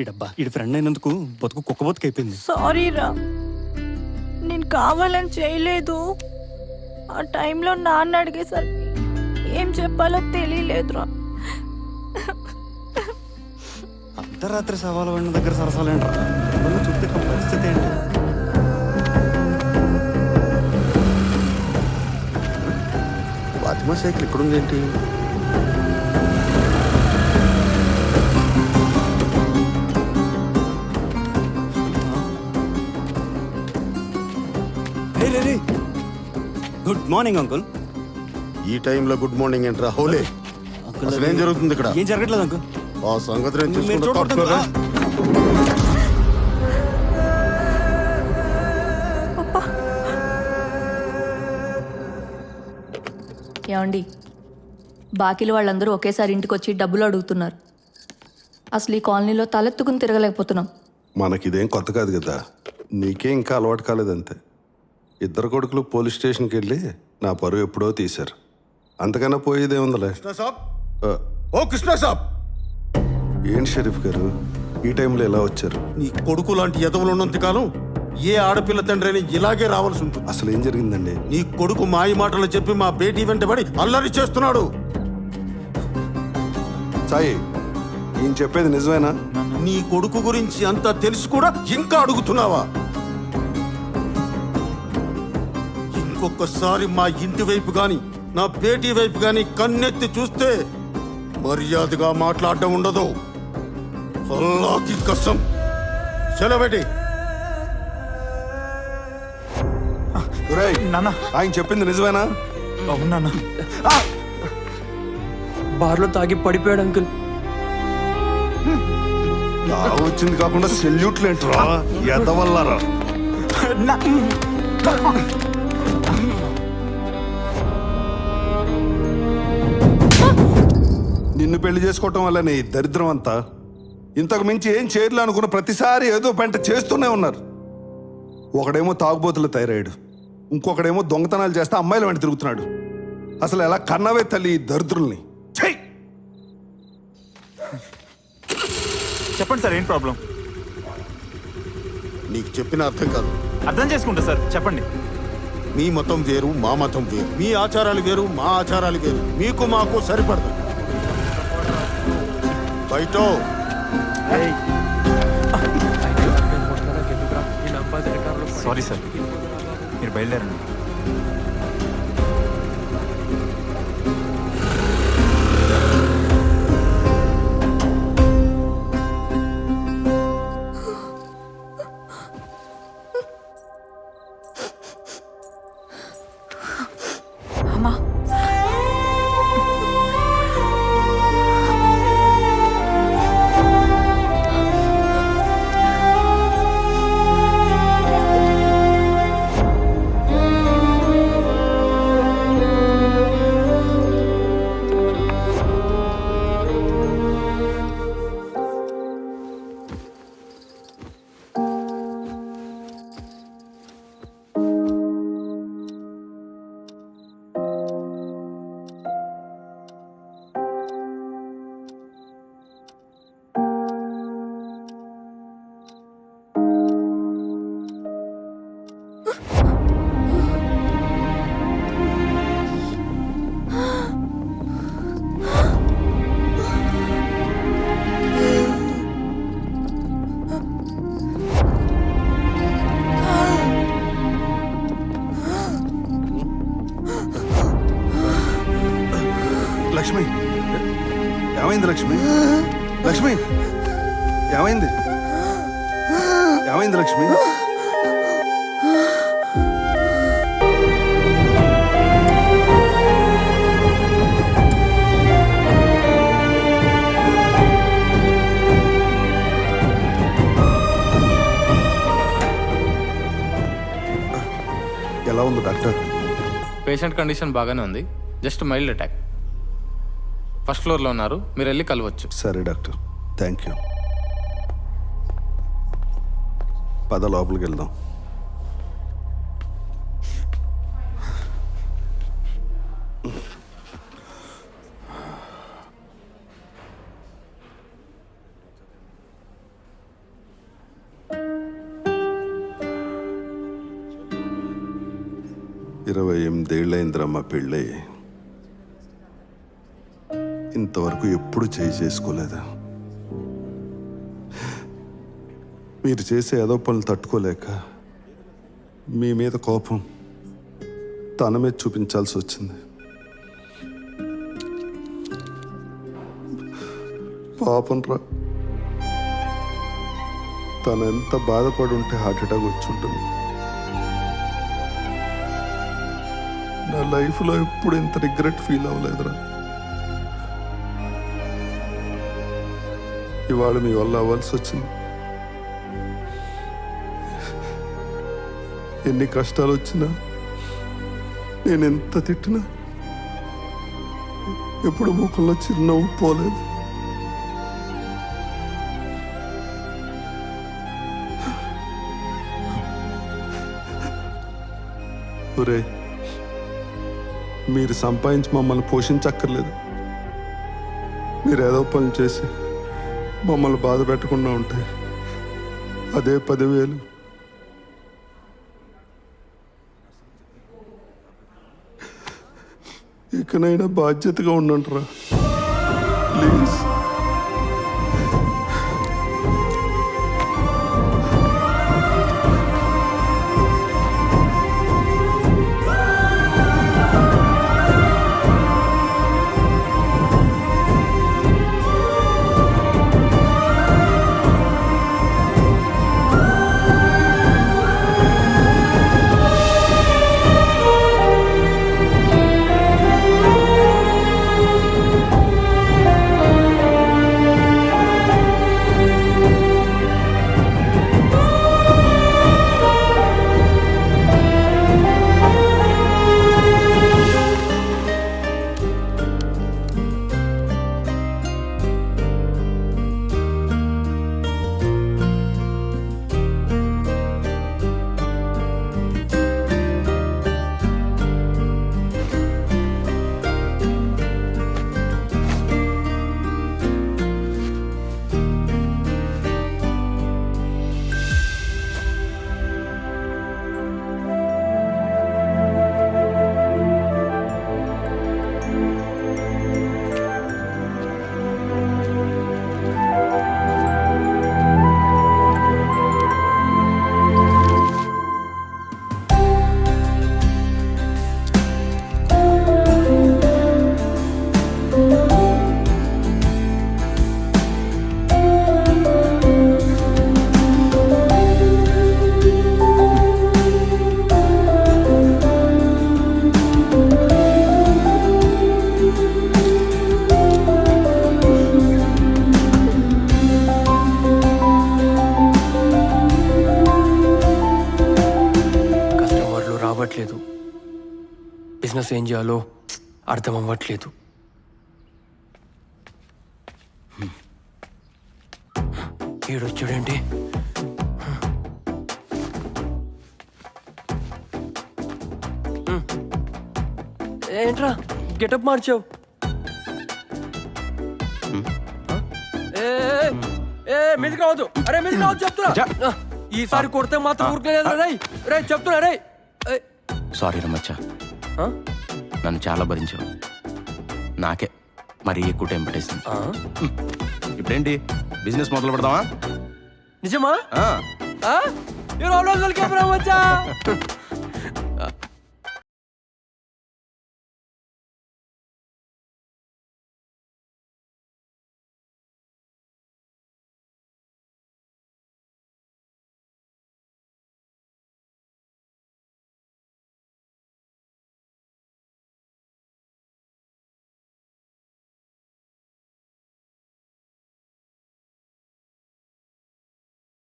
ఈ డబ్బా ఈ ఫ్రెండ్ అయినందుకు బతుకు కుక్క బతుకు అయిపోయింది. సారీ రా, నేను కావాలని చేయలేదు. ఆ టైంలో నాన్న అడిగేసరికి ఏం చెప్పాలో తెలియలేదురా. అర్ధరాత్రి సవాలు వాడిన దగ్గర సరసాలేంట్రా, చూస్తే పరిస్థితి ఏంటి? ఫాతిమా సైకిల్ ఇక్కడుంది ఏంటి? Good morning uncle. ఈ టైంలో గుడ్ మార్నింగ్ ఏంట్రా హోలే? అసలు ఏం జరుగుతుంది ఇక్కడ? ఏం జరగట్లేదు అంకుల్. ఆ సంగతి నేను మీరు చూసుకుంటా. చూడకూడదు. ఏమండి, బాకీలు వాళ్ళందరూ ఒకేసారి ఇంటికి వచ్చి డబ్బులు అడుగుతున్నారు. అసలు ఈ కాలనీలో తలెత్తుకుని తిరగలేకపోతున్నాం. మనకిదేం కొత్త కాదు కదా, నీకే ఇంకా అలవాటు కాలేదంతే. ఇద్దరు కొడుకులు పోలీస్ స్టేషన్కి వెళ్ళి నా పరువు ఎప్పుడో తీశారు. అంతకన్నా పోయేదేముందిలే. ఓ కృష్ణ సాబ్, ఏంటి షరీఫ్ గారు ఈ టైంలో ఎలా వచ్చారు? నీ కొడుకు లాంటి ఎదవలు ఉన్నంత కాలం ఏ ఆడపిల్ల తండ్రి అని ఇలాగే రావాల్సి ఉంటుంది. అసలు ఏం జరిగిందండి? నీ కొడుకు మాయ మాటలు చెప్పి మా బేటీ వెంటబడి అల్లరి చేస్తున్నాడు. సాయి, ఈయన చెప్పేది నిజమేనా? నీ కొడుకు గురించి అంతా తెలిసి కూడా ఇంకా అడుగుతున్నావా? ఇంకొకసారి మా ఇంటి వైపు గాని నా బేటీ వైపు గాని కన్నెత్తి చూస్తే మర్యాదగా మాట్లాడటం ఉండదు. అల్లాకి కసం. సెలబెట్టి నాన్న, ఆయన చెప్పింది నిజమేనా? అవునా? బార్లో తాగి పడిపోయాడు అంకుల్. వచ్చింది కాకుండా సెల్యూట్లు ఏంట్రా ఎదవల్లారా? నిన్ను పెళ్లి చేసుకోవటం వల్ల నీ దరిద్రం అంతా. ఇంతకు మించి ఏం చేయర్లే అనుకున్న ప్రతిసారి ఏదో పెంట చేస్తూనే ఉన్నారు. ఒకడేమో తాగుబోతులు తయారయ్యాడు, ఇంకొకడేమో దొంగతనాలు చేస్తే అమ్మాయిల వెంట తిరుగుతున్నాడు. అసలు ఎలా కన్నవే తల్లి ఈ దరిద్రుల్ని? చెప్పండి సార్, ఏం ప్రాబ్లం? నీకు చెప్పిన అర్థం కాదు. అర్థం చేసుకుంటా సార్, చెప్పండి. మీ మతం వేరు, మా మతం వేరు. మీ ఆచారాలు వేరు, మా ఆచారాలు వేరు. మీకు మాకు సరిపడదు. బయట సారీ సార్, మీరు బయలుదేరండి. అమ్మా, లక్ష్మి, ఏమైంది లక్ష్మి? లక్ష్మి, ఏమైంది? ఏమైంది లక్ష్మి? ఎలా ఉంది డాక్టర్? పేషెంట్ కండిషన్ బాగానే ఉంది, జస్ట్ మైల్డ్ అటాక్. ఫస్ట్ ఫ్లోర్లో ఉన్నారు, మీరు వెళ్ళి కలవచ్చు. సరే డాక్టర్, థ్యాంక్ యూ. పద లోపలికి వెళ్దాం. 28 ఏళ్ళైందిరమ్మ పెళ్ళి. ఇంతవరకు ఎప్పుడు చేసుకోలేదు. మీరు చేసే ఏదో పనులు తట్టుకోలేక మీ మీద కోపం తన మీద చూపించాల్సి వచ్చింది. పాపం రా, తను ఎంత బాధపడి ఉంటే హార్ట్ అటాక్ వచ్చి ఉంటుంది. నా లైఫ్లో ఎప్పుడు ఇంత రిగ్రెట్ ఫీల్ అవ్వలేదురా. ఇవాళ మీ వల్ల అవ్వాల్సి వచ్చింది. ఎన్ని కష్టాలు వచ్చినా, నేను ఎంత తిట్టినా ఎప్పుడు ముఖంలో చిరునవ్వు పోలేదు. ఒరే, మీరు సంపాదించి మమ్మల్ని పోషించక్కర్లేదు. మీరు ఏదో పనులు చేసి మమ్మల్ని బాధ పెట్టకుండా ఉంటాయి. అదే 10,000. ఇకనైనా బాధ్యతగా ఉండండిరా ప్లీజ్. బిజినెస్ ఏం చేయాలో అర్థం అవ్వట్లేదు. ఈడొచ్చాడేంటి? ఏంట్రా గెటప్ మార్చావు? మీది కావద్దు. అరే మీది కావద్దు చెప్తున్నా. ఈసారి కొడితే మాత్రం ఊరుకోలేదు. రే చెప్తున్నా. రే సారీ రమచ్చా, నన్ను చాలా భరించావు. నాకే మరీ ఎక్కువ టైం పట్టేసింది. ఇప్పుడేంటి బిజినెస్ మొదలు పెడదామా? నిజమా? ఈ రోజులకి రమచ్చా